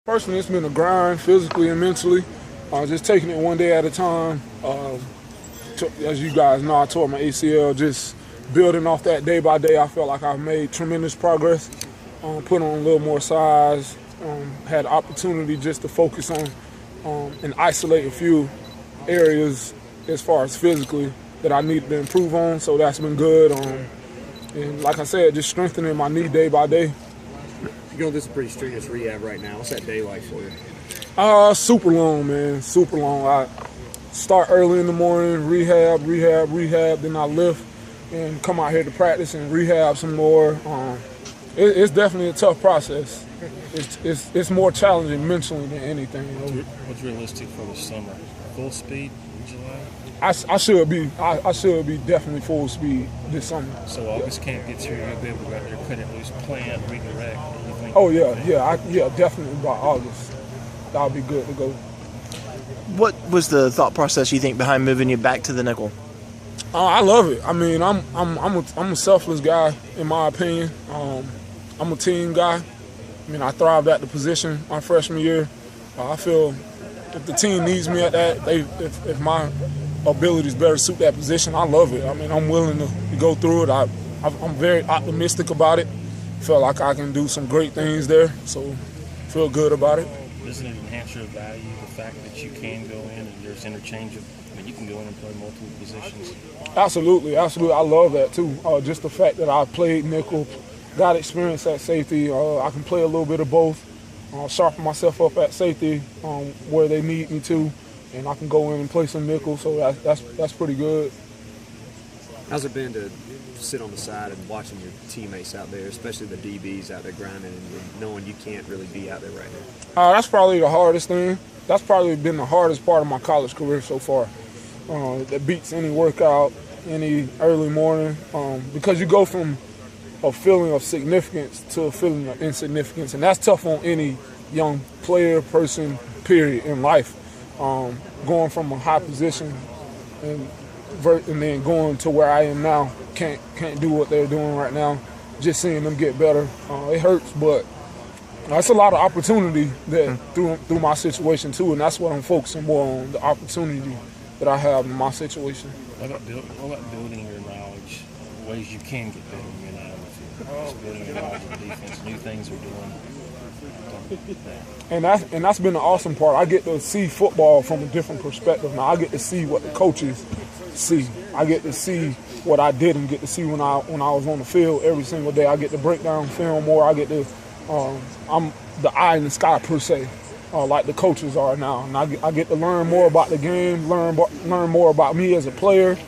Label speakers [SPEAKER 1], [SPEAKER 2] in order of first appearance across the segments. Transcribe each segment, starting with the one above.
[SPEAKER 1] Personally, it's been a grind physically and mentally. Just taking it one day at a time. As you guys know, I tore my ACL. Just building off that day by day, I felt like I've made tremendous progress. Put on a little more size. Had opportunity just to focus on and isolate a few areas as far as physically that I needed to improve on. So that's been good. And like I said, just strengthening my knee day by day.
[SPEAKER 2] You're going through some pretty strenuous rehab right now. What's that day like for you?
[SPEAKER 1] Super long, man. Super long. I start early in the morning, rehab, then I lift and come out here to practice and rehab some more. It's definitely a tough process. It's more challenging mentally than anything.
[SPEAKER 3] What's realistic for the summer? Full speed in July?
[SPEAKER 1] I should be definitely full speed this summer.
[SPEAKER 3] So August camp gets here, you'll be able to go out there, cut it loose, plan, redirect.
[SPEAKER 1] Oh yeah, definitely by August. That'll be good to go.
[SPEAKER 4] What was the thought process you think behind moving you back to the nickel?
[SPEAKER 1] I love it. I mean, I'm a selfless guy in my opinion. I'm a team guy. I mean, I thrived at the position my freshman year. I feel if the team needs me at that, if my abilities better suit that position, I love it. I mean, I'm willing to go through it. I'm very optimistic about it. Feel like I can do some great things there, so feel good about it.
[SPEAKER 3] Doesn't it enhance your value, the fact that you can go in and there's interchange of, I mean, you can go in and play multiple positions?
[SPEAKER 1] Absolutely. I love that too. Just the fact that I played nickel, got experience at safety. I can play a little bit of both. Sharpen myself up at safety where they need me to, and I can go in and play some nickel. So that's pretty good.
[SPEAKER 2] How's it been to sit on the side and watching your teammates out there, especially the DBs out there grinding and knowing you can't really be out there right now?
[SPEAKER 1] That's probably the hardest thing. That's probably been the hardest part of my college career so far. That beats any workout, any early morning, because you go from a feeling of significance to a feeling of insignificance, and that's tough on any young player, person, period, in life. Going from a high position and then going to where I am now, can't do what they're doing right now. Just seeing them get better, it hurts, but it's a lot of opportunity that through my situation too, and that's what I'm focusing more on, the opportunity that I have in my situation.
[SPEAKER 3] What about building your knowledge, ways you can get better in your knowledge? Just building your knowledge of defense, new things we're doing.
[SPEAKER 1] And that's been the awesome part. I get to see football from a different perspective now. I get to see what the coaches see. I get to see what I didn't get to see when I was on the field every single day. I get to break down film more. I get to I'm the eye in the sky per se, like the coaches are now. And I get to learn more about the game, learn more about me as a player,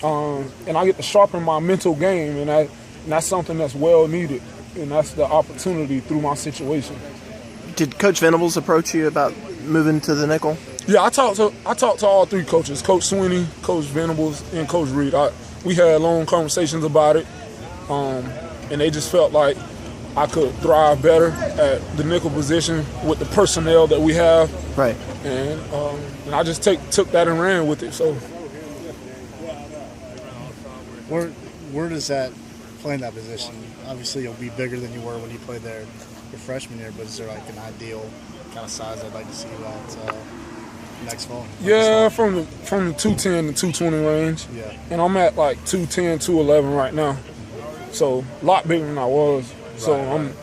[SPEAKER 1] and I get to sharpen my mental game. And that's something that's well needed. And that's the opportunity through my situation.
[SPEAKER 4] Did Coach Venables approach you about moving to the nickel?
[SPEAKER 1] Yeah, I talked to all three coaches, Coach Sweeney, Coach Venables, and Coach Reed. We had long conversations about it, and they just felt like I could thrive better at the nickel position with the personnel that we have.
[SPEAKER 4] Right.
[SPEAKER 1] And I just took that and ran with it. So,
[SPEAKER 5] where does that play in that position? Obviously, you'll be bigger than you were when you played there your freshman year, but is there like an ideal kind of size I'd like to see you at next fall?
[SPEAKER 1] Yeah, from the 210 to 220 range.
[SPEAKER 5] Yeah.
[SPEAKER 1] And I'm at like 210, 211 right now. So a lot bigger than I was. So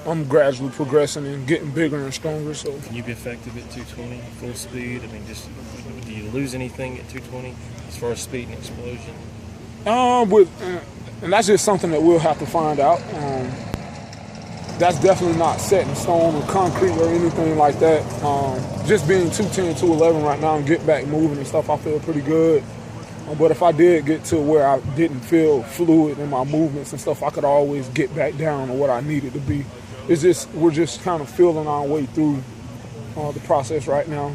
[SPEAKER 1] I'm gradually progressing and getting bigger and stronger. So
[SPEAKER 3] can you be effective at 220, full speed? I mean, just do you lose anything at 220 as far as speed and explosion?
[SPEAKER 1] And that's just something that we'll have to find out. That's definitely not set in stone or concrete or anything like that. Just being 210, 211 right now and get back moving and stuff, I feel pretty good. But if I did get to where I didn't feel fluid in my movements and stuff, I could always get back down to what I needed to be. We're just kind of feeling our way through the process right now.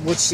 [SPEAKER 5] What's